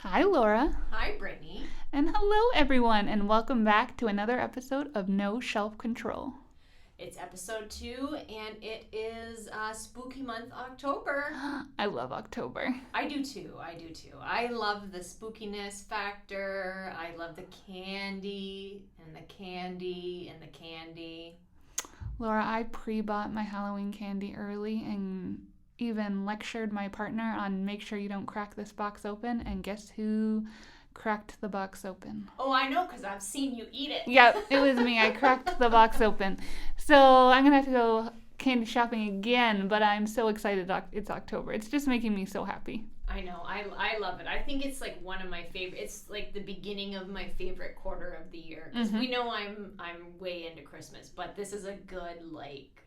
Hi, Laura. Hi, Brittanie. And hello, everyone, and welcome back to another episode of No Shelf Control. It's episode 2, and it is spooky month, October. I love October. I do too. I love the spookiness factor. I love the candy, and the candy, and the candy. Laura, I pre-bought my Halloween candy early and even lectured my partner on make sure you don't crack this box open, and guess who cracked the box open? Oh, I know, because I've seen you eat it. Yep, it was me. I cracked the box open. So I'm going to have to go candy shopping again, but I'm so excited it's October. It's just making me so happy. I know. I love it. I think it's like one of my favorite. It's like the beginning of my favorite quarter of the year. Because we know I'm way into Christmas, but this is a good, like,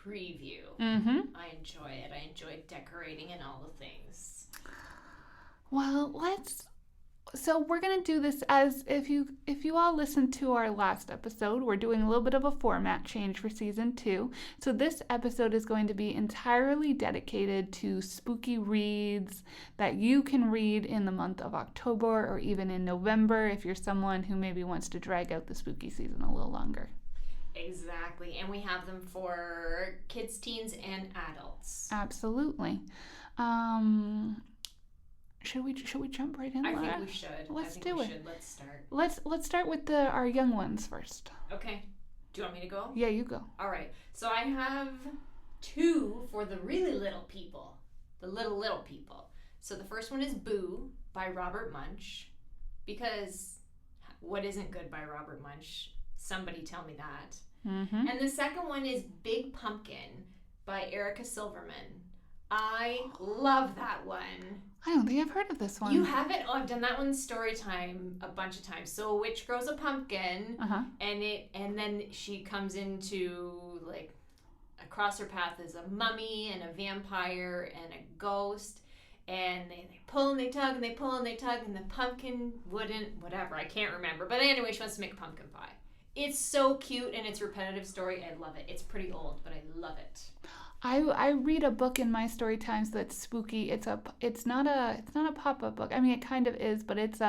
preview. I enjoy it. I enjoy decorating and all the things. Well, so we're going to do this as if you all listened to our last episode, we're doing a little bit of a format change for season 2. So this episode is going to be entirely dedicated to spooky reads that you can read in the month of October or even in November if you're someone who maybe wants to drag out the spooky season a little longer. Exactly. And we have them for kids, teens, and adults. Absolutely. Should we jump right in? I think we should. Let's do it. Let's start. Let's start with our young ones first. Okay. Do you want me to go? Yeah, you go. All right. So I have 2 for the really little people. The little people. So the first one is Boo by Robert Munsch. Because what isn't good by Robert Munsch? Somebody tell me that. And the second one is Big Pumpkin by Erica Silverman. I love that one. I don't think I've heard of this one. You haven't? Oh, I've done that one story time a bunch of times. So a witch grows a pumpkin, and then she comes into, like, across her path is a mummy and a vampire and a ghost, and they pull and they tug and they pull and they tug, and the pumpkin wouldn't, whatever, I can't remember. But anyway, she wants to make a pumpkin pie. It's so cute, and it's a repetitive story. I love it. It's pretty old, but I love it. I read a book in my story times that's spooky. It's not a pop-up book. I mean, it kind of is, but it's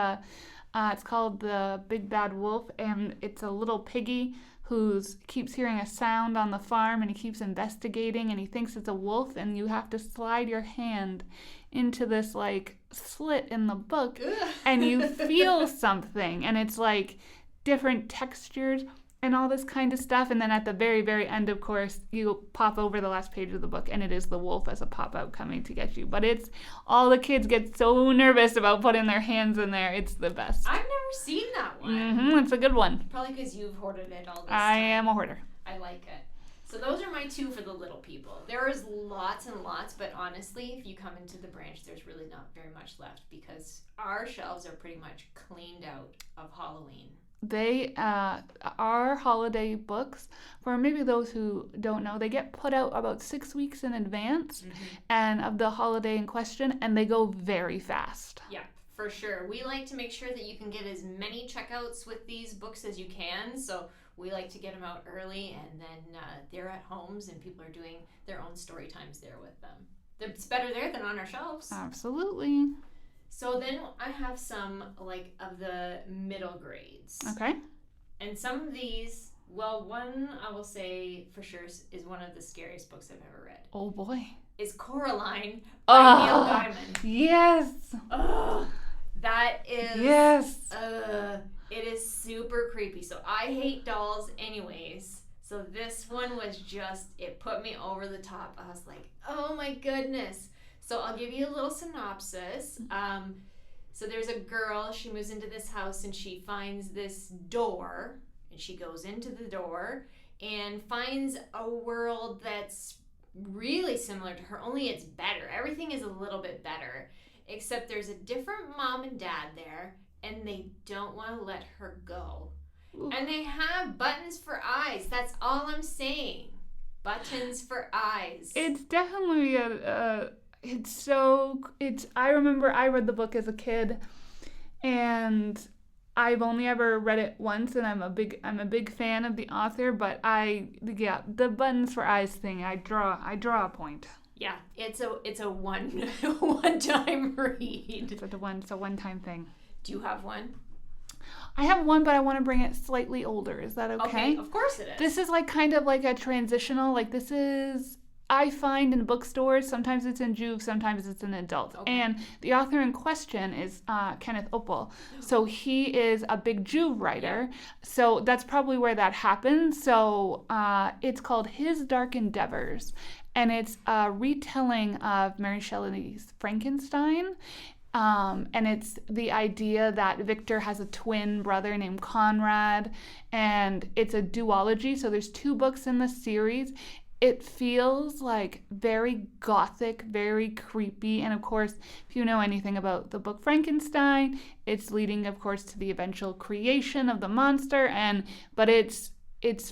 called The Big Bad Wolf, and it's a little piggy who keeps hearing a sound on the farm, and he keeps investigating, and he thinks it's a wolf, and you have to slide your hand into this, like, slit in the book, and you feel something, and it's like different textures and all this kind of stuff, and then at the very, very end, of course, you pop over the last page of the book, and it is the wolf as a pop-out coming to get you. But it's all the kids get so nervous about putting their hands in there. It's the best. I've never seen that one. It's a good one. Probably because you've hoarded it all this I time. am a hoarder. I like it. So those are my 2 for the little people. There is lots and lots, but honestly, if you come into the branch, there's really not very much left because our shelves are pretty much cleaned out of Halloween. They are holiday books. For maybe those who don't know, they get put out about 6 weeks in advance and of the holiday in question, and they go very fast. Yeah, for sure. We like to make sure that you can get as many checkouts with these books as you can, so we like to get them out early, and then they're at homes and people are doing their own story times there with them. It's better there than on our shelves. Absolutely. So then I have some, like, of the middle grades. Okay. And some of these, well, one I will say for sure is one of the scariest books I've ever read. Oh, boy. Is Coraline by Neil Gaiman. Yes. Oh, that is... Yes. It is super creepy. So I hate dolls anyways. So this one was just, it put me over the top. I was like, oh my goodness. So I'll give you a little synopsis. So there's a girl, she moves into this house and she finds this door, and she goes into the door and finds a world that's really similar to her, only it's better. Everything is a little bit better, except there's a different mom and dad there, and they don't want to let her go. Ooh. And they have buttons for eyes. That's all I'm saying. Buttons for eyes. It's definitely I remember I read the book as a kid, and I've only ever read it once, and I'm a big fan of the author, but the buttons for eyes thing, I draw a point. Yeah, it's a one-time read. It's a one-time thing. Do you have one? I have one, but I want to bring it slightly older. Is that okay? Okay, of course it is. This is like kind of like a transitional, like this is, I find in bookstores, sometimes it's in juve, sometimes it's in adult. Okay. And the author in question is Kenneth Opel. So he is a big juve writer. Yeah. So that's probably where that happened. So it's called His Dark Endeavors. And it's a retelling of Mary Shelley's Frankenstein. And it's the idea that Victor has a twin brother named Conrad, and it's a duology. So there's 2 books in the series. It feels like very gothic, very creepy. And of course, if you know anything about the book Frankenstein, it's leading, of course, to the eventual creation of the monster. But it's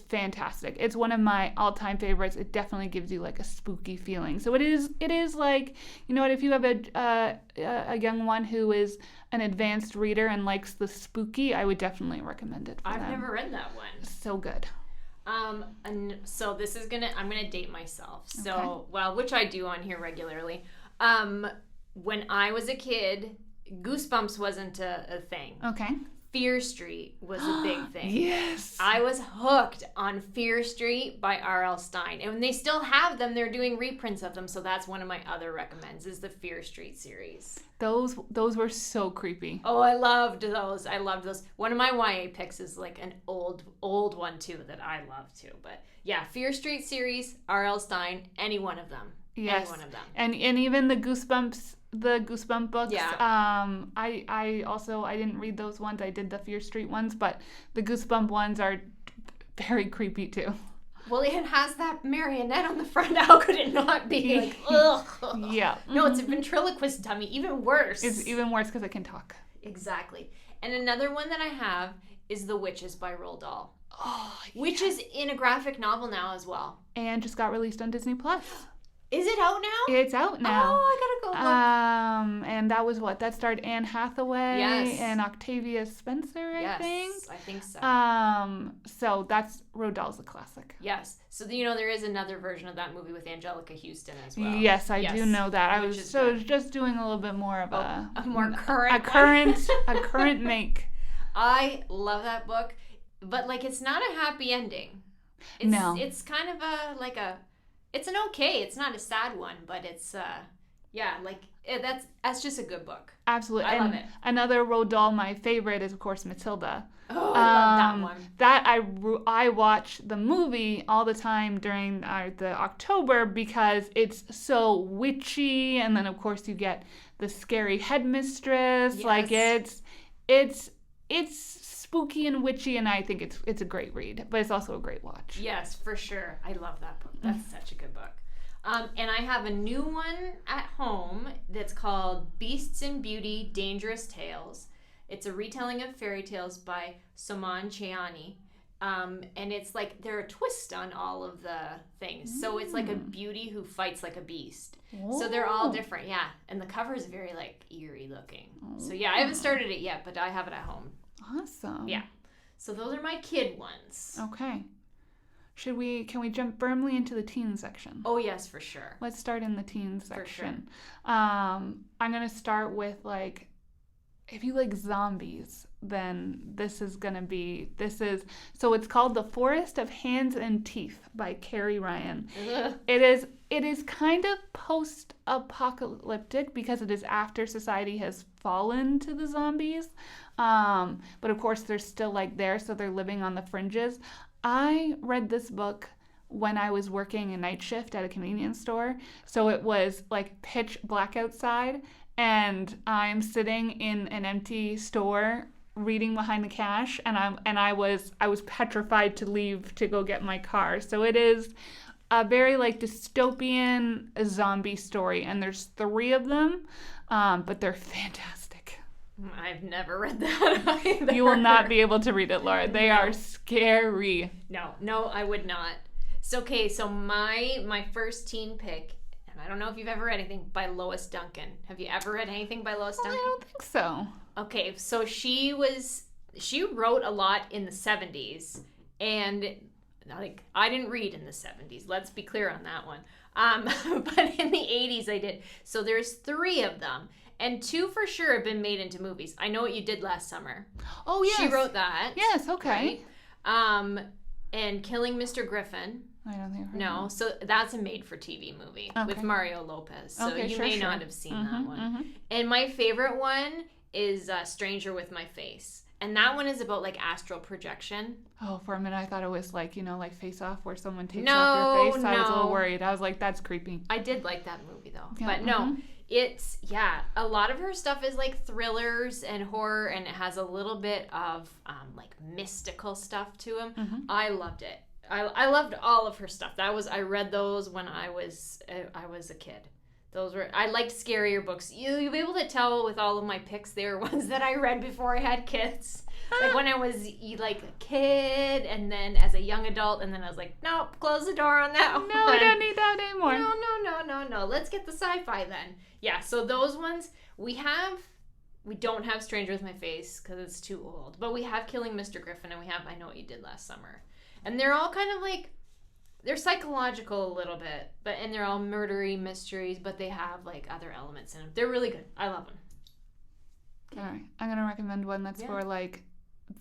fantastic. It's one of my all-time favorites. It definitely gives you like a spooky feeling. So it is like, you know what, if you have a young one who is an advanced reader and likes the spooky, I would definitely recommend it for them. I've never read that one. So good. And so this is I'm gonna date myself. So, Okay. well, which I do on here regularly. When I was a kid, Goosebumps wasn't a thing. Okay. Fear Street was a big thing. Yes. I was hooked on Fear Street by R.L. Stine. And they still have them. They're doing reprints of them. So that's one of my other recommends is the Fear Street series. Those were so creepy. Oh, I loved those. One of my YA picks is like an old one too that I love too. But yeah, Fear Street series, R.L. Stine, any one of them. Yes. Any one of them. And even the Goosebump books. Yeah. I didn't read those ones. I did the Fear Street ones, but the Goosebump ones are very creepy too. Well, it has that marionette on the front. How could it not be? Like, ugh. Yeah. No, it's a ventriloquist dummy. Even worse. It's even worse because it can talk. Exactly. And another one that I have is The Witches by Roald Dahl. Oh, which is in a graphic novel now as well. And just got released on Disney Plus. Is it out now? It's out now. Oh, I gotta go look. And that was what? That starred Anne Hathaway Yes. and Octavia Spencer, I think. Yes, I think so. So that's Roald Dahl's a classic. Yes. So there is another version of that movie with Angelica Houston as well. Yes, I do know that. I Which was is good. just doing a little bit more of a more current a current make. I love that book, but like it's not a happy ending. No. It's kind of it's an okay. It's not a sad one, but it's that's just a good book. Absolutely. I and love it. Another Roald Dahl, my favorite, is of course Matilda. Oh, I love that one. That I watch the movie all the time during the October because it's so witchy, and then of course you get the scary headmistress. Yes. Like it's spooky and witchy, and I think it's a great read, but it's also a great watch. Yes, for sure. I love that book. That's such a good book. And I have a new one at home that's called Beasts and Beauty, Dangerous Tales. It's a retelling of fairy tales by Soman Chainani. And it's like they're a twist on all of the things. So it's like a beauty who fights like a beast. Oh. So they're all different, yeah. And the cover is very like eerie looking. So yeah, I haven't started it yet, but I have it at home. Awesome. Yeah. So those are my kid ones. Okay. Can we jump firmly into the teen section? Oh yes, for sure. Let's start in the teen section. For sure. I'm going to start with like, if you like zombies, then so it's called The Forest of Hands and Teeth by Carrie Ryan. It is kind of post-apocalyptic because it is after society has fallen to the zombies. But of course they're still like there, so they're living on the fringes. I read this book when I was working a night shift at a convenience store. So it was like pitch black outside, and I'm sitting in an empty store reading behind the cash, and I was petrified to leave to go get my car. So it is a very like dystopian zombie story, and there's 3 of them, but they're fantastic. I've never read that either. You will not be able to read it, Laura. They are scary. No, I would not. So my first teen pick, and I don't know if you've ever read anything by Lois Duncan. Have you ever read anything by Lois Duncan? I don't think so. Okay, so she wrote a lot in the 70s, and like I didn't read in the 70s. Let's be clear on that one. But in the 80s I did. So there's 3 of them. And 2 for sure have been made into movies. I Know What You Did Last Summer. Oh, yes. She wrote that. Yes, okay. Right? And Killing Mr. Griffin. I don't think I've heard No, so that's a made-for-TV movie with Mario Lopez. So you may not have seen that one. And my favorite one is Stranger with My Face. And that one is about, like, astral projection. Oh, for a minute I thought it was, like, like Face Off where someone takes off your face. I was a little worried. I was like, that's creepy. I did like that movie, though. Yeah, but no, it's, a lot of her stuff is, like, thrillers and horror, and it has a little bit of, like, mystical stuff to them. I loved it. I loved all of her stuff. I read those when I was a kid. I liked scarier books. You'll be able to tell with all of my picks, they were ones that I read before I had kids. Like when I was like a kid, and then as a young adult, and then I was like, nope, close the door on that one. No, we don't need that anymore. No. Let's get the sci-fi then. Yeah, so those ones we don't have Stranger with My Face because it's too old. But we have Killing Mr. Griffin, and we have I Know What You Did Last Summer. And they're all kind of like, they're psychological a little bit, and they're all murdery mysteries, but they have like other elements in them. They're really good. I love them. All right. I'm going to recommend one that's for like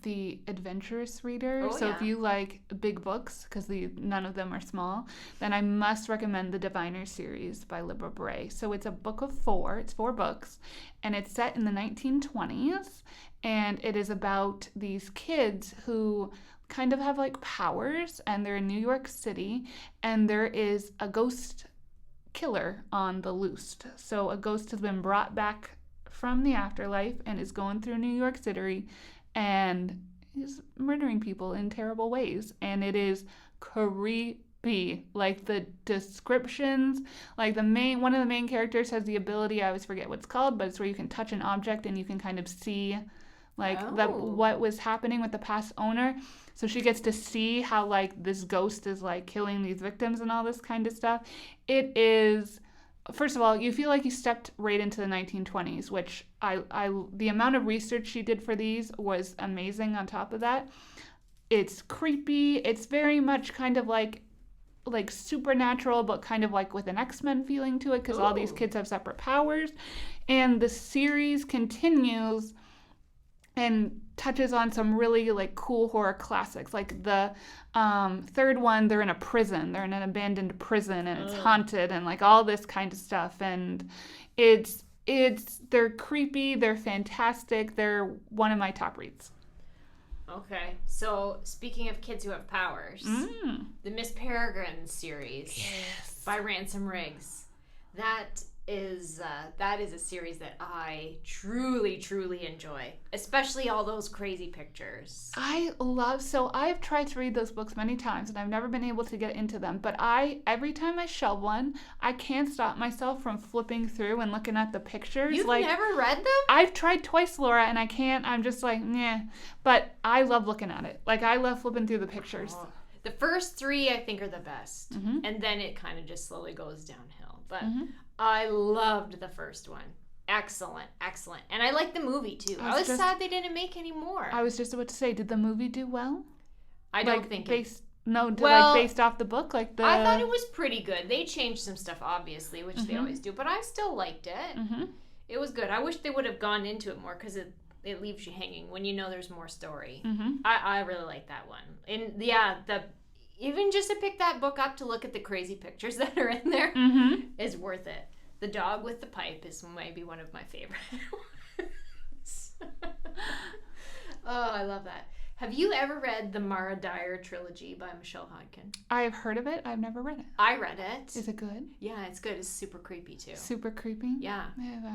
the adventurous reader. Oh, so if you like big books, because none of them are small, then I must recommend the Diviner series by Libba Bray. So it's a book of 4. It's 4 books, and it's set in the 1920s, and it is about these kids who kind of have like powers, and they're in New York City, and there is a ghost killer on the loose. So a ghost has been brought back from the afterlife and is going through New York City and is murdering people in terrible ways, and it is creepy. Like the descriptions, like one of the main characters has the ability, I always forget what it's called, but it's where you can touch an object and you can kind of see like what was happening with the past owner. So she gets to see how like this ghost is like killing these victims and all this kind of stuff. It is, first of all, you feel like you stepped right into the 1920s, which the amount of research she did for these was amazing. On top of that, it's creepy. It's very much kind of like supernatural, but kind of like with an X-Men feeling to it, because all these kids have separate powers. And the series continues and touches on some really like cool horror classics. Like the third one, they're in a prison. They're in an abandoned prison, and it's haunted, and like all this kind of stuff. And they're creepy. They're fantastic. They're one of my top reads. Okay, so speaking of kids who have powers, the Miss Peregrine series by Ransom Riggs, that is a series that I truly, truly enjoy, especially all those crazy pictures. So I've tried to read those books many times, and I've never been able to get into them, but every time I shelve one, I can't stop myself from flipping through and looking at the pictures. You've never read them? I've tried twice, Laura, and I can't. I'm just like, nah. But I love looking at it. Like, I love flipping through the pictures. The first 3 I think are the best, and then it kind of just slowly goes downhill. But I loved the first one. Excellent. And I liked the movie, too. I was sad they didn't make any more. I was just about to say, did the movie do well? I don't think based off the book? I thought it was pretty good. They changed some stuff, obviously, which they always do, but I still liked it. It was good. I wish they would have gone into it more, because it leaves you hanging when you know there's more story. I really like that one. And yeah, even just to pick that book up to look at the crazy pictures that are in there is worth it. The dog with the pipe is maybe one of my favorite ones. Oh, I love that. Have you ever read the Mara Dyer Trilogy by Michelle Hodkin? I have heard of it. I've never read it. I read it. Is it good? Yeah, it's good. It's super creepy, too. Super creepy? Yeah.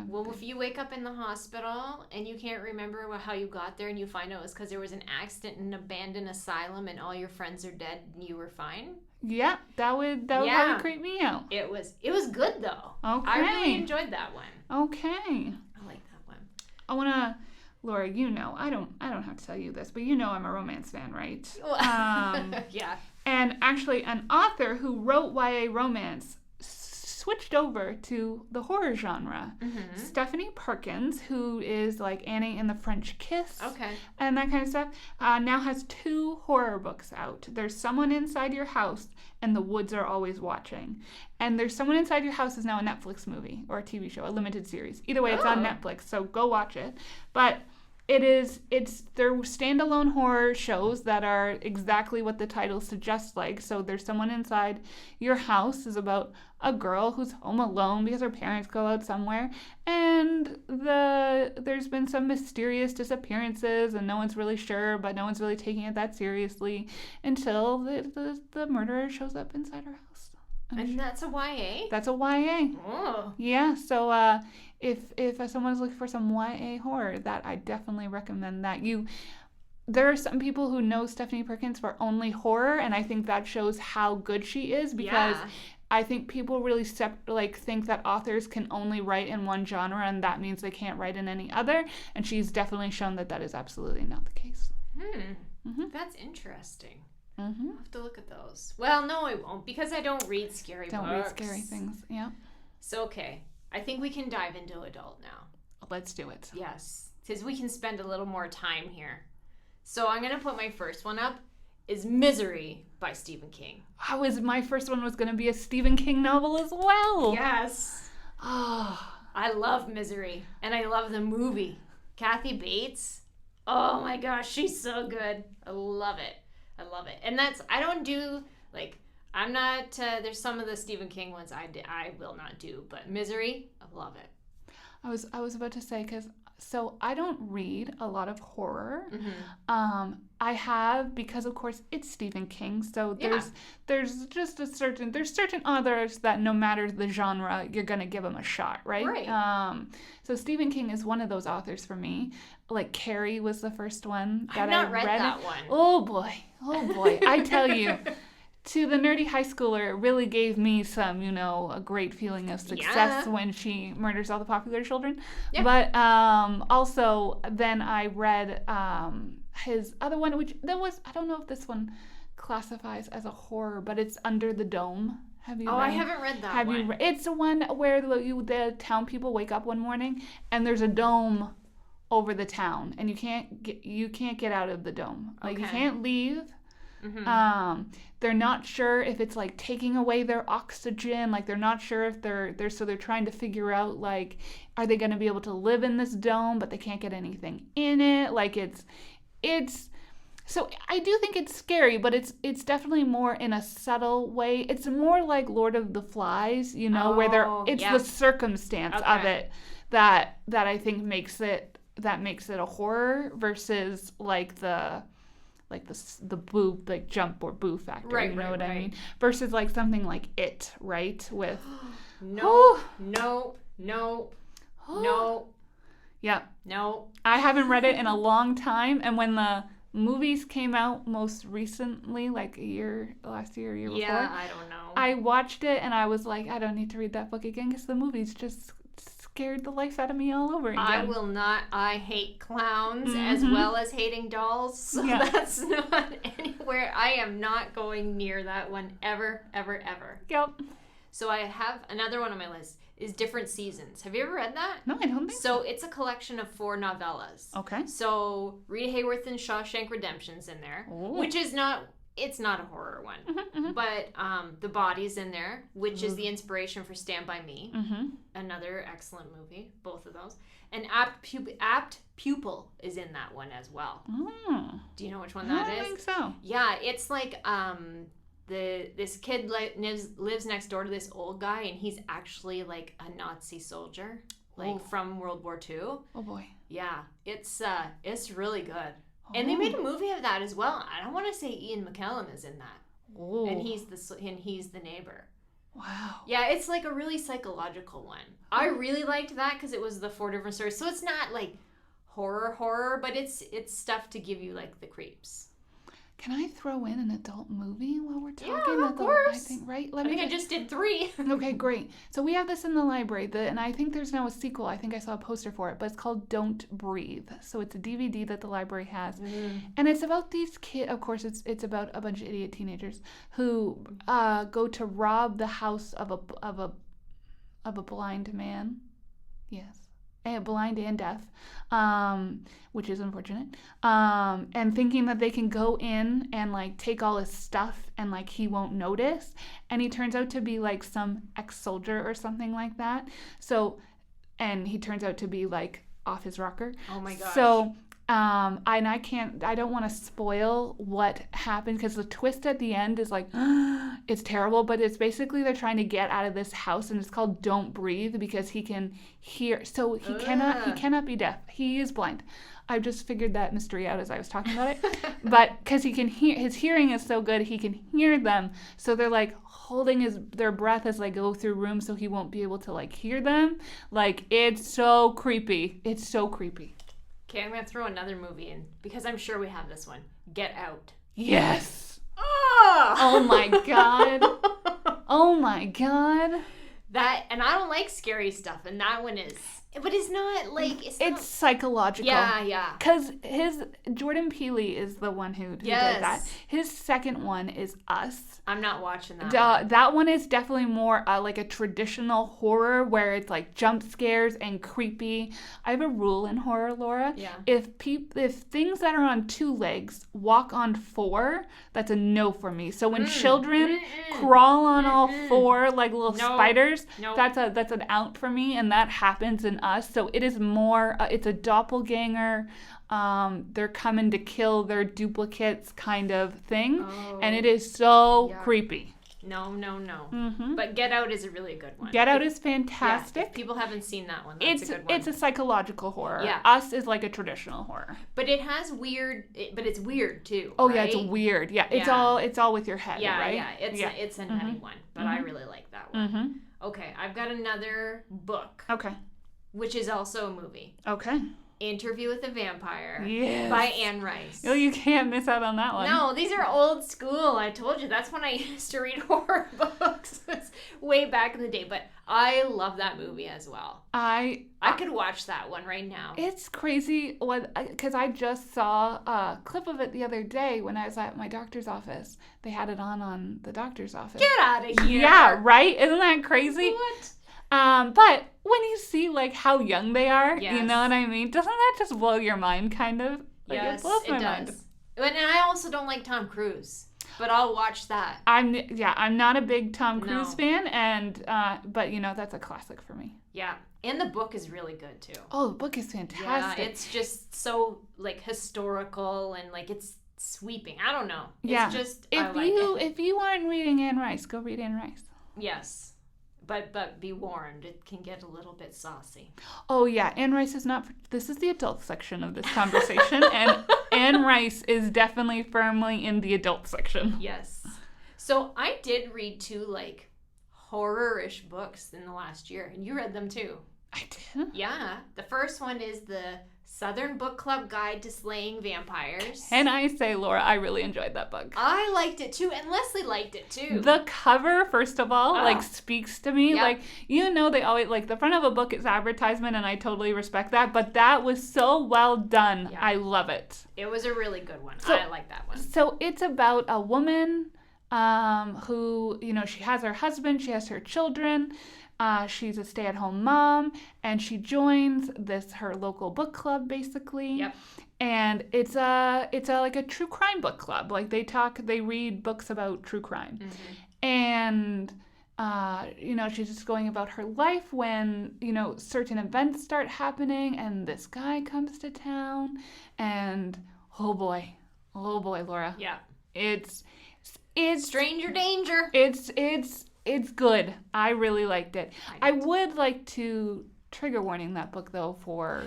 Well, if you wake up in the hospital and you can't remember how you got there, and you find out it's because there was an accident in an abandoned asylum and all your friends are dead and you were fine. Yeah, that would probably creep me out. It was good, though. Okay. I really enjoyed that one. Okay. I like that one. I want to... Laura, I don't have to tell you this, but I'm a romance fan, right? Yeah. And actually, an author who wrote YA romance switched over to the horror genre. Stephanie Perkins, who is like Annie and the French Kiss and that kind of stuff, now has 2 horror books out. There's Someone Inside Your House and The Woods Are Always Watching. And There's Someone Inside Your House is now a Netflix movie or a TV show, a limited series. Either way, it's on Netflix, so go watch it. But they're standalone horror shows that are exactly what the title suggests like. So There's Someone Inside Your House is about a girl who's home alone because her parents go out somewhere, and there's been some mysterious disappearances and no one's really sure, but no one's really taking it that seriously until the murderer shows up inside her house. And that's a YA? That's a YA. Oh. Yeah, so if someone's looking for some YA horror, that I definitely recommend that. There are some people who know Stephanie Perkins for only horror, and I think that shows how good she is, because I think people really think that authors can only write in one genre, and that means they can't write in any other, and she's definitely shown that is absolutely not the case. That's interesting. I'll have to look at those. Well, no, I won't, because I don't read scary books. Don't read scary things, yeah. So, okay. I think we can dive into adult now. Let's do it. Yes, because we can spend a little more time here. So I'm going to put my first one up, is Misery by Stephen King. My first one was going to be a Stephen King novel as well. Yes. I love Misery, and I love the movie. Kathy Bates. Oh my gosh, she's so good. I love it. And I'm not, there's some of the Stephen King ones I will not do, but Misery, I love it. I was about to say, so I don't read a lot of horror. I have, because of course it's Stephen King, so there's just certain authors that no matter the genre, you're going to give them a shot, right? Right. So Stephen King is one of those authors for me. Like Carrie was the first one that I've not I read that one. Oh boy. I tell you. To the nerdy high schooler, it really gave me some, a great feeling of success when she murders all the popular children. Yeah. But also, then I read his other one, I don't know if this one classifies as a horror, but it's Under the Dome. Have you read? I haven't read that one. It's the one where the town people wake up one morning and there's a dome over the town, and you can't get out of the dome. Like, you can't leave. They're not sure if it's like taking away their oxygen, like they're not sure if they're trying to figure out, like, are they going to be able to live in this dome, but they can't get anything in it. Like, it's so I do think it's scary, but it's definitely more in a subtle way. It's more like Lord of the Flies, where it's the circumstance of it that I think makes it a horror versus like the boo, like jump or boo factor, I mean? Versus like something like It, right? With No. Yeah. No. I haven't read it in a long time, and when the movies came out most recently, like last year, year before. Yeah, I don't know. I watched it and I was like, I don't need to read that book again because the movies just scared the life out of me all over again. I will not. I hate clowns as well as hating dolls, so that's not anywhere. I am not going near that one ever, ever, ever. Yep. So I have another one on my list, is Different Seasons. Have you ever read that? No, I don't think so. So it's a collection of 4 novellas. Okay. So Rita Hayworth and Shawshank Redemption's in there, which is not... It's not a horror one, but The Body's in there, which is the inspiration for Stand By Me. Another excellent movie, both of those. And Apt Pupil is in that one as well. Do you know which one that is? I think so. Yeah, it's like this kid lives next door to this old guy, and he's actually like a Nazi soldier, from World War II. Oh boy. Yeah, it's really good. And they made a movie of that as well. I don't want to say Ian McKellen is in that. Oh. And he's the neighbor. Wow. Yeah, it's like a really psychological one. I really liked that because it was the 4 different stories. So it's not like horror, but it's stuff to give you like the creeps. Can I throw in an adult movie while we're talking? Yeah, of course. I think, right? I just did 3. Okay, great. So we have this in the library, and I think there's now a sequel. I think I saw a poster for it, but it's called Don't Breathe. So it's a DVD that the library has. And it's about these kids. Of course, it's about a bunch of idiot teenagers who go to rob the house of a of a blind man. Yes. Blind and deaf, which is unfortunate, and thinking that they can go in and like take all his stuff and like he won't notice, and he turns out to be like some ex-soldier or something like that. So, and he turns out to be like off his rocker. Oh my gosh. So, and I don't want to spoil what happened because the twist at the end is like, it's terrible, but it's basically they're trying to get out of this house, and it's called Don't Breathe because he can hear. So he cannot be deaf. He is blind. I just figured that mystery out as I was talking about it. But because he can hear, his hearing is so good, he can hear them. So they're like holding their breath as they go through rooms so he won't be able to like hear them. Like, it's so creepy. It's so creepy. Okay, I'm going to throw another movie in because I'm sure we have this one. Get Out. Yes. Oh my God. Oh my God. That, and I don't like scary stuff, and that one is, but it's not like, it's psychological. Yeah. Because Jordan Peele is the one who did that. His second one is Us. I'm not watching that one. That one is definitely more like a traditional horror where it's like jump scares and creepy. I have a rule in horror, Laura. Yeah. If things that are on 2 legs walk on 4, that's a no for me. So when children crawl on all 4 like little spiders, that's an out for me, and that happens in Us. So it is more, it's a doppelganger. They're coming to kill their duplicates kind of thing, and it is so creepy. No. Mm-hmm. But Get Out is a really good one. Get Out is fantastic. If people haven't seen that one, that's a good one. It's a psychological horror. Yeah. Us is like a traditional horror. But it has but it's weird too. Oh, right? yeah, it's weird. Yeah, it's all with your head, right? Yeah, it's a nutty one, but I really like that one. Mm-hmm. Okay, I've got another book. Okay. Which is also a movie. Okay. Interview with a Vampire by Anne Rice. Oh, you can't miss out on that one. No, these are old school. I told you, that's when I used to read horror books. It's way back in the day, but I love that movie as well. I could watch that one right now. It's crazy because I just saw a clip of it the other day when I was at my doctor's office. They had it on the doctor's office. Get out of here. Yeah, right? Isn't that crazy? What? But when you see like how young they are, yes. You know what I mean? Doesn't that just blow your mind kind of? Like, yes, it blows my does. mind. And I also don't like Tom Cruise, but I'll watch that. I'm not a big Tom Cruise fan, and but that's a classic for me. Yeah. And the book is really good too. Oh, the book is fantastic. Yeah, it's just so like historical and like it's sweeping. I don't know. Yeah. It's just if you aren't reading Anne Rice, go read Anne Rice. Yes. But be warned, it can get a little bit saucy. Oh yeah, Anne Rice is not. This is the adult section of this conversation, and Anne Rice is definitely firmly in the adult section. Yes. So I did read 2 like horror-ish books in the last year, and you read them too. I did? Yeah. The first one is the Southern Book Club Guide to Slaying Vampires. And I say, Laura, I really enjoyed that book. I liked it too, and Leslie liked it too. The cover, first of all, speaks to me. Yep. They always, the front of a book is advertisement, and I totally respect that, but that was so well done. Yeah. I love it. It was a really good one. I like that one. So it's about a woman who, she has her husband, she has her children. She's a stay-at-home mom, and she joins her local book club, basically. Yep. And it's like a true crime book club. Like they read books about true crime. Mm-hmm. And she's just going about her life when, certain events start happening, and this guy comes to town, and oh boy, Laura. Yeah. It's stranger danger. It's good. I really liked it. I would like to trigger warning that book, though, for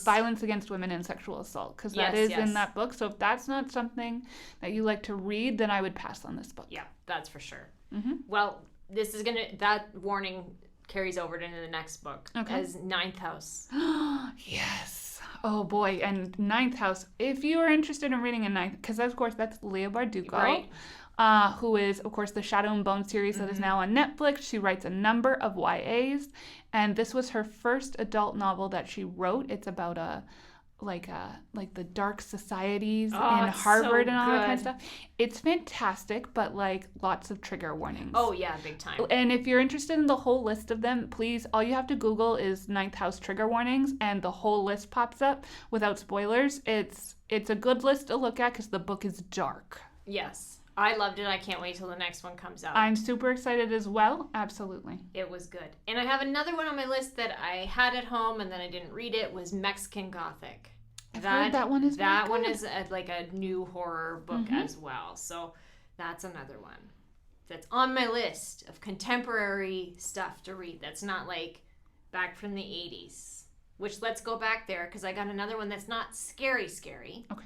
violence against women and sexual assault, because that is in that book. So if that's not something that you like to read, then I would pass on this book. Yeah, that's for sure. Mm-hmm. Well, that warning carries over into the next book as Ninth House. Yes. Oh, boy. And Ninth House. If you are interested in reading a Ninth, because, of course, that's Leigh Bardugo. Right. Who is, of course, the Shadow and Bone series that is now on Netflix. She writes a number of YAs, and this was her first adult novel that she wrote. It's about like the dark societies in it's Harvard so and all that kind of good. stuff. It's fantastic, but like lots of trigger warnings. Oh yeah, big time. And if you're interested in the whole list of them, please, all you have to Google is Ninth House trigger warnings, and the whole list pops up without spoilers. It's a good list to look at because the book is dark. Yes. I loved it. I can't wait till the next one comes out. I'm super excited as well. Absolutely. It was good. And I have another one on my list that I had at home and then I didn't read it, was Mexican Gothic. I've heard that one is That very one good. is like a new horror book as well. So that's another one that's on my list of contemporary stuff to read. That's not like back from the 80s. Which, let's go back there because I got another one that's not scary. Okay.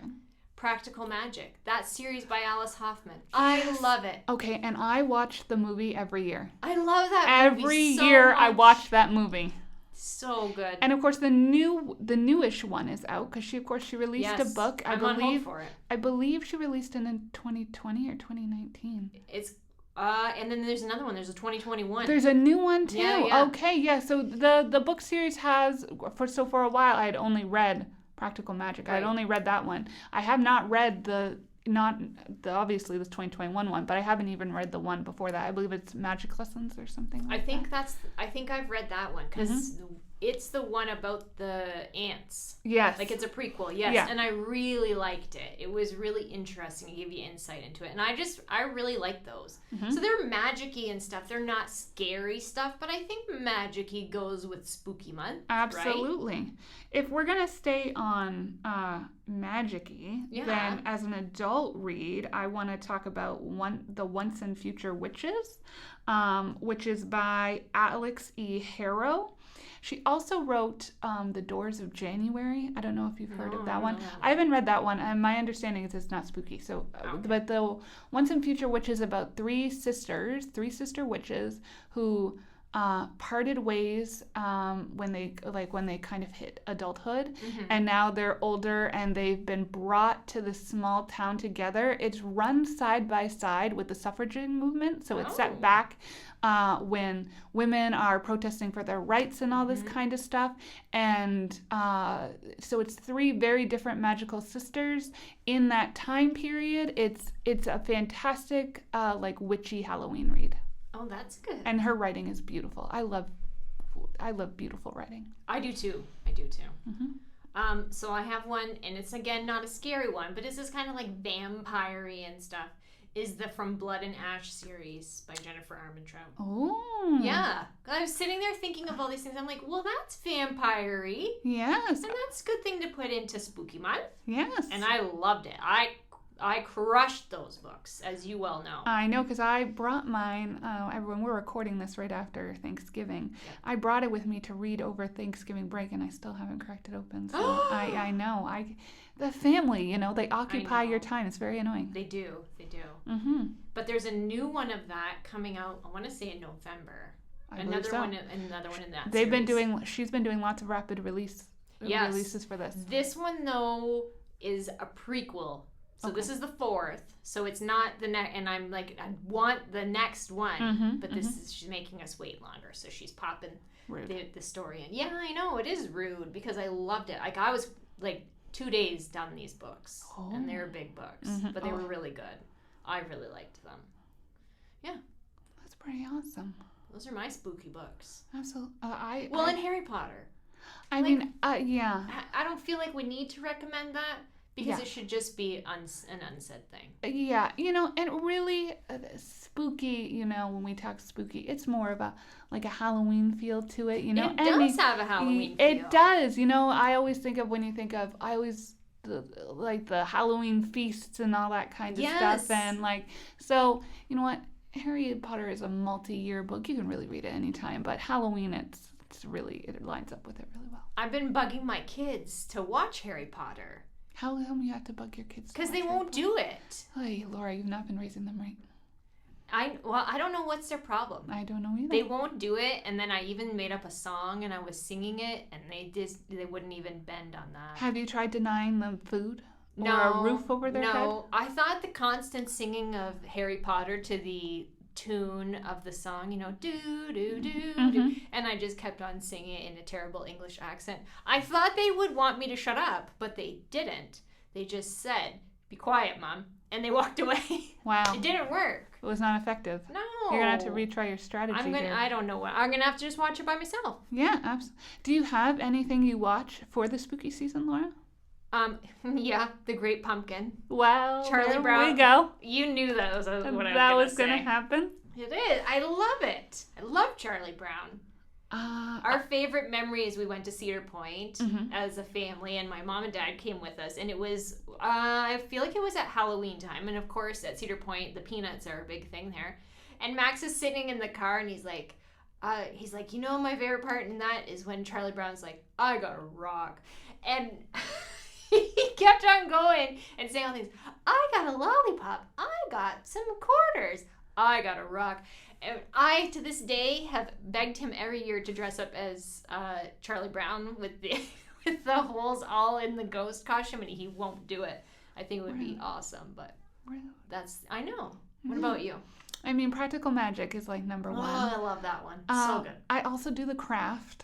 Practical Magic. That series by Alice Hoffman. I love it. Okay, and I watch the movie every year. I love that movie Every so year much. I watch that movie. So good. And of course the newish one is out because she released a book. I'm on hold for it. I believe she released it in 2020 or 2019. It's and then there's another one. There's a 2021. There's a new one too. Yeah. Okay, yeah. So the book series has for a while I had only read Practical Magic. I had only read that one. I have not read obviously this 2021 one, but I haven't even read the one before that. I believe it's Magic Lessons or something like that. I think I've read that one because it's the one about the ants. Yes. Like it's a prequel. Yes. Yeah. And I really liked it. It was really interesting. It gave you insight into it. And I really like those. So they're magic-y and stuff. They're not scary stuff, but I think magic-y goes with spooky month. Absolutely. Right? If we're going to stay on magic-y, then as an adult read, I want to talk about the Once and Future Witches, which is by Alex E. Harrow. She also wrote The Doors of January. I don't know if you've heard of that one. I haven't read that one, and my understanding is it's not spooky. So, but the Once and Future Witches about three sister witches who parted ways when they kind of hit adulthood, and now they're older and they've been brought to this small town together. It's run side by side with the suffrage movement, so it's set back when women are protesting for their rights and all this kind of stuff, and so it's three very different magical sisters in that time period. It's a fantastic like witchy Halloween read. Oh, that's good. And her writing is beautiful. I love beautiful writing. I do too. So I have one, and it's again not a scary one, but it's just kind of like vampire-y and stuff. Is the From Blood and Ash series by Jennifer Armentrout. Oh. Yeah. I was sitting there thinking of all these things. I'm like, well, that's vampire-y. Yes. And that's a good thing to put into Spooky Month. Yes. And I loved it. I crushed those books, as you well know. I know, because I brought mine, when we're recording this right after Thanksgiving, I brought it with me to read over Thanksgiving break, and I still haven't cracked it open. So I know. The family, they occupy your time. It's very annoying. They do. Mm-hmm. But there's a new one of that coming out, I want to say in November. Another one in that series. She's been doing lots of rapid releases for this. This one, though, is a prequel. So this is the fourth. So it's not the next, and I'm like, I want the next one, but she's making us wait longer. So she's popping the story in. Yeah, I know, it is rude because I loved it. Like I was like 2 days done these books, and they're big books, but they were really good. I really liked them. Yeah. That's pretty awesome. Those are my spooky books. Absolutely. And Harry Potter. I don't feel like we need to recommend that. Because it should just be an unsaid thing. Yeah, and really spooky, when we talk spooky, it's more of a Halloween feel to it, It does have a Halloween feel. It does, I always think of the Halloween feasts and all that kind of stuff. And so, you know what? Harry Potter is a multi-year book. You can really read it anytime, but Halloween, it lines up with it really well. I've been bugging my kids to watch Harry Potter. How come you have to bug your kids? Because they won't do it. Hey, Laura, you've not been raising them right. I don't know what's their problem. I don't know either. They won't do it, and then I even made up a song and I was singing it, and they wouldn't even bend on that. Have you tried denying them food? Or No, a roof over their head? No, I thought the constant singing of Harry Potter to the tune of the song, do, do, do, do. And I just kept on singing it in a terrible English accent. I thought they would want me to shut up, but they didn't. They just said, "Be quiet, Mom." And they walked away. Wow. It didn't work. It was not effective. No. You're going to have to retry your strategy here. I don't know what. I'm going to have to just watch it by myself. Yeah, absolutely. Do you have anything you watch for the spooky season, Laura? Yeah, The Great Pumpkin. Well, Charlie Brown. There we go. You knew that was what I was going to say. That was going to happen. It is. I love it. I love Charlie Brown. Our favorite memory is we went to Cedar Point as a family, and my mom and dad came with us, and it was, I feel like it was at Halloween time, and of course at Cedar Point, the peanuts are a big thing there, and Max is sitting in the car, and he's like, my favorite part in that is when Charlie Brown's like, "I got a rock," and he kept on going and saying all things, "I got a lollipop, I got some quarters, I got a rock." And I, to this day, have begged him every year to dress up as Charlie Brown with the holes all in the ghost costume, and he won't do it. I think it would be awesome, but I know. What about you? I mean, Practical Magic is like number one. Oh, I love that one. So good. I also do The Craft.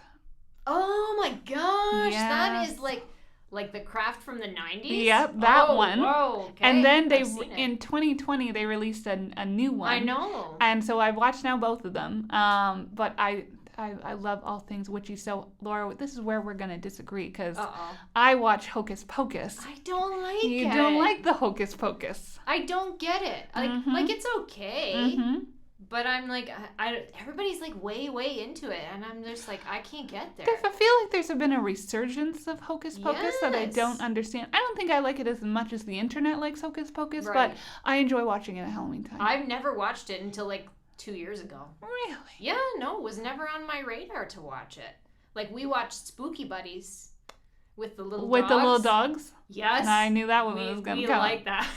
Oh my gosh, yes. That is like The Craft from the 90s? Yep, that one. Whoa, okay. And then in 2020 they released a new one. I know. And so I've watched now both of them. But I love all things witchy. So Laura, this is where we're gonna disagree because I watch Hocus Pocus. I don't like it. You don't like the Hocus Pocus. I don't get it. Like it's okay. But I'm like, everybody's like way into it, and I'm just like, I can't get there. I feel like there's been a resurgence of Hocus Pocus that I don't understand. I don't think I like it as much as the internet likes Hocus Pocus, but I enjoy watching it at Halloween time. I've never watched it until like 2 years ago. Really? Yeah, no, it was never on my radar to watch it. Like, we watched Spooky Buddies with the little dogs. With the little dogs? Yes. And I knew that one was going to come. We like that.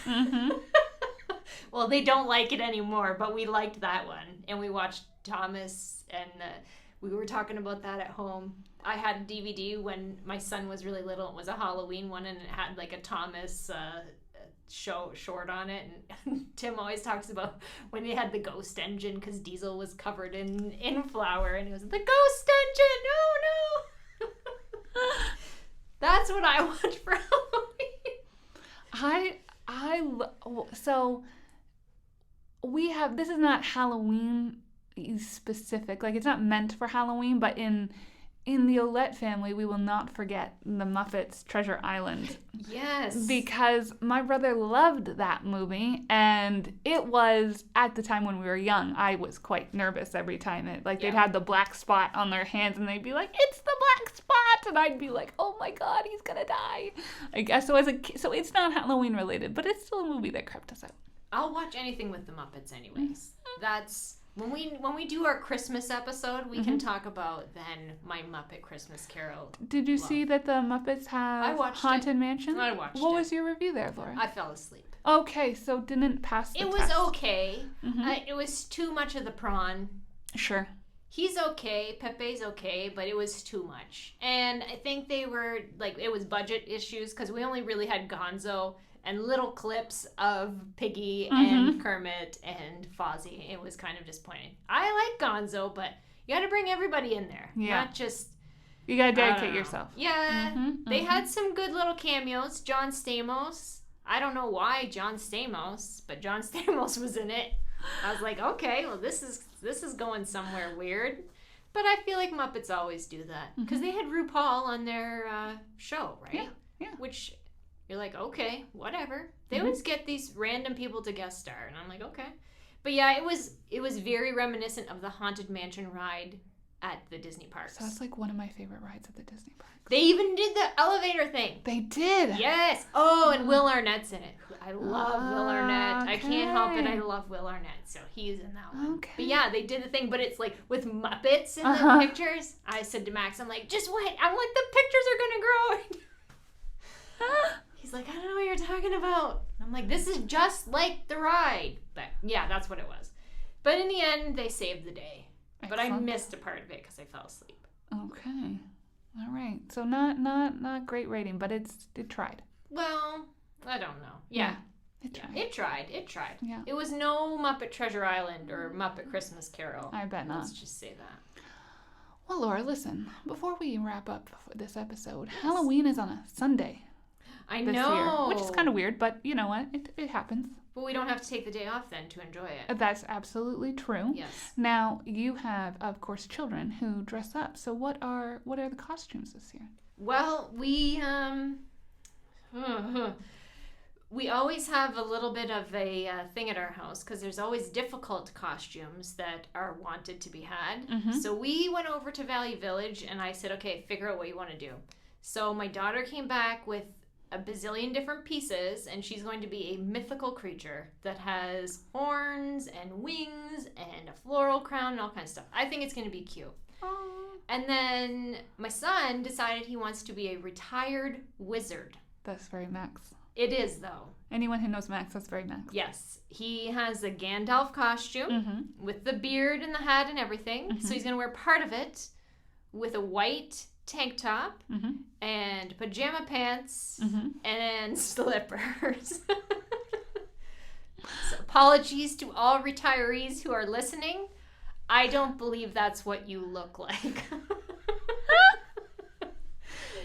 Well, they don't like it anymore, but we liked that one. And we watched Thomas, and we were talking about that at home. I had a DVD when my son was really little. It was a Halloween one, and it had like a Thomas short on it. And Tim always talks about when they had the ghost engine because Diesel was covered in flour, and it was the ghost engine. Oh no! That's what I watch for Halloween. So we have, this is not Halloween specific, like it's not meant for Halloween, but in the Ouellette family, we will not forget the Muppets Treasure Island. Yes. Because my brother loved that movie, and it was, at the time when we were young, I was quite nervous every time they'd have the black spot on their hands, and they'd be like, "It's the black spot," and I'd be like, "Oh my God, he's gonna die." I guess so. So it's not Halloween related, but it's still a movie that crept us out. I'll watch anything with the Muppets anyways. That's when we do our Christmas episode, we can talk about then my Muppet Christmas Carol. Did you see that the Muppets have Haunted Mansion? I watched it. What was your review there, Laura? I fell asleep. Okay, so didn't pass the test. It was okay. It was too much of the prawn. Sure. He's okay, Pepe's okay, but it was too much. And I think they were, like, it was budget issues because we only really had Gonzo and little clips of Piggy and Kermit and Fozzie. It was kind of disappointing. I like Gonzo, but you got to bring everybody in there. Yeah. Not just... You got to dedicate yourself. Yeah. They had some good little cameos. John Stamos. I don't know why John Stamos, but John Stamos was in it. I was like, okay, well, this is going somewhere weird. But I feel like Muppets always do that. Because they had RuPaul on their show, right? Yeah. Which... You're like, okay, whatever. They always get these random people to guest star, and I'm like, okay. But yeah, it was very reminiscent of the Haunted Mansion ride at the Disney parks. So that's like one of my favorite rides at the Disney parks. They even did the elevator thing. They did? Yes. Oh, and Will Arnett's in it. I love Will Arnett. I can't help it. I love Will Arnett, so he's in that one. Okay. But yeah, they did the thing, but it's like with Muppets in the pictures. I said to Max, I'm like, just wait. I'm like, the pictures are going to grow. He's like, I don't know what you're talking about. I'm like, this is just like the ride. But yeah, that's what it was. But in the end, they saved the day. Excellent. But I missed a part of it because I fell asleep. Okay. All right. So not great rating, but it tried. Well, I don't know. Yeah. It tried. It tried. Yeah. It was no Muppet Treasure Island or Muppet Christmas Carol. I bet not. Let's just say that. Well, Laura, listen. Before we wrap up for this episode, Halloween is on a Sunday. I this know. year, which is kind of weird, but you know what? It happens. But we don't have to take the day off then to enjoy it. That's absolutely true. Yes. Now, you have, of course, children who dress up. So what are the costumes this year? Well, we always have a little bit of a thing at our house because there's always difficult costumes that are wanted to be had. Mm-hmm. So we went over to Valley Village and I said, okay, figure out what you want to do. So my daughter came back with a bazillion different pieces, and she's going to be a mythical creature that has horns and wings and a floral crown and all kinds of stuff. I think it's going to be cute. Oh. And then my son decided he wants to be a retired wizard. That's very Max. It is, though. Anyone who knows Max, that's very Max. Yes. He has a Gandalf costume with the beard and the hat and everything. Mm-hmm. So he's going to wear part of it with a white tank top and pajama pants and slippers. So apologies to all retirees who are listening. I don't believe that's what you look like.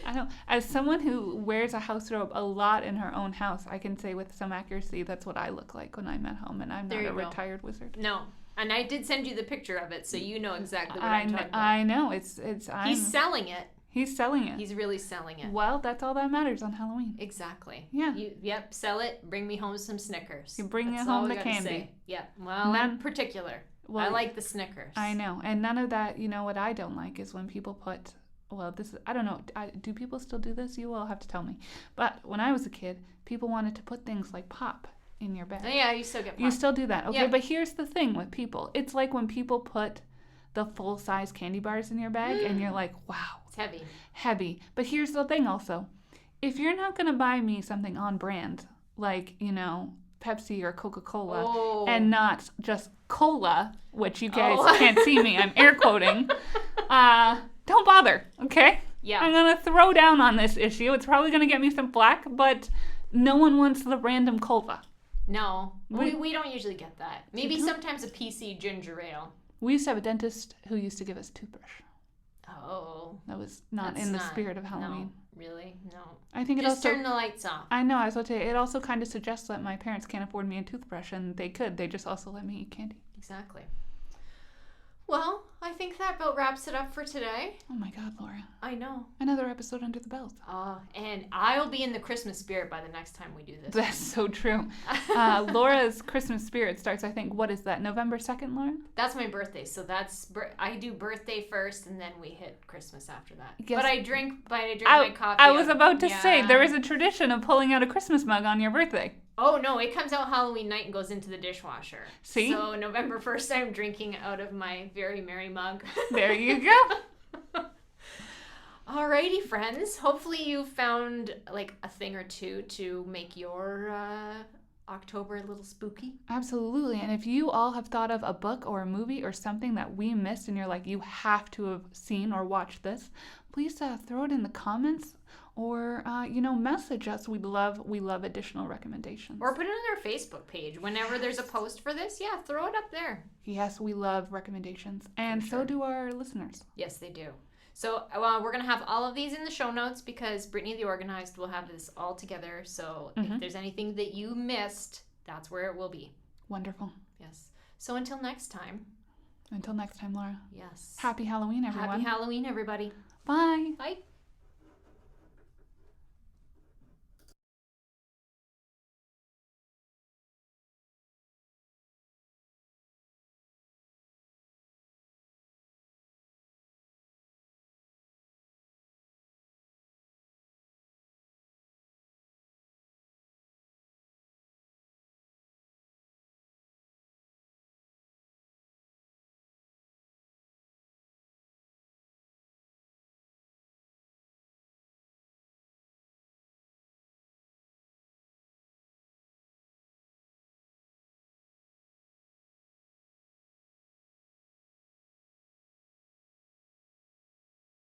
I don't. As someone who wears a house robe a lot in her own house, I can say with some accuracy that's what I look like when I'm at home, and I'm not a retired wizard. No. And I did send you the picture of it, so you know exactly what I'm talking about. I know. He's selling it. He's selling it. He's really selling it. Well, that's all that matters on Halloween. Exactly. Yeah. Yep, sell it. Bring me home some Snickers. You bring me home the candy. Yeah. Well, in particular. Well, I like the Snickers. I know. And none of that, you know, what I don't like is when people put, well, this is, I don't know, do people still do this? You all have to tell me. But when I was a kid, people wanted to put things like pop in your bag. Oh, yeah, you still get pop. You still do that. Okay, yeah. But here's the thing with people. It's like when people put the full-size candy bars in your bag and you're like, wow. It's heavy. Heavy. But here's the thing also. If you're not going to buy me something on brand, like, you know, Pepsi or Coca-Cola, and not just cola, which you guys can't see me, I'm air quoting, don't bother, okay? Yeah. I'm going to throw down on this issue. It's probably going to get me some flack, but no one wants the random cola. No, we don't usually get that. Maybe sometimes a PC ginger ale. We used to have a dentist who used to give us toothbrush. Oh. That was not in the spirit of Halloween. No, really? No. I think Just turn the lights off. I know, I was about to say, it also kind of suggests that my parents can't afford me a toothbrush, and they could. They just also let me eat candy. Exactly. Well, I think that about wraps it up for today. Oh my God, Laura. I know. Another episode under the belt. And I'll be in the Christmas spirit by the next time we do this. That's so true. Laura's Christmas spirit starts, I think, what is that, November 2nd, Laura? That's my birthday. So I do birthday first, and then we hit Christmas after that. Yes. But I drink my coffee. I was about to say, there is a tradition of pulling out a Christmas mug on your birthday. Oh, no, it comes out Halloween night and goes into the dishwasher. See? So November 1st, I'm drinking out of my very merry mug. There you go. Alrighty, friends. Hopefully you found like a thing or two to make your October a little spooky. Absolutely. And if you all have thought of a book or a movie or something that we missed and you're like, you have to have seen or watched this, please throw it in the comments. Or, message us. We love additional recommendations. Or put it on our Facebook page. Whenever there's a post for this, throw it up there. Yes, we love recommendations. And so do our listeners. Yes, they do. So we're going to have all of these in the show notes because Brittanie the Organized will have this all together. So if there's anything that you missed, that's where it will be. Wonderful. Yes. So until next time. Until next time, Laura. Yes. Happy Halloween, everyone. Happy Halloween, everybody. Bye. Bye.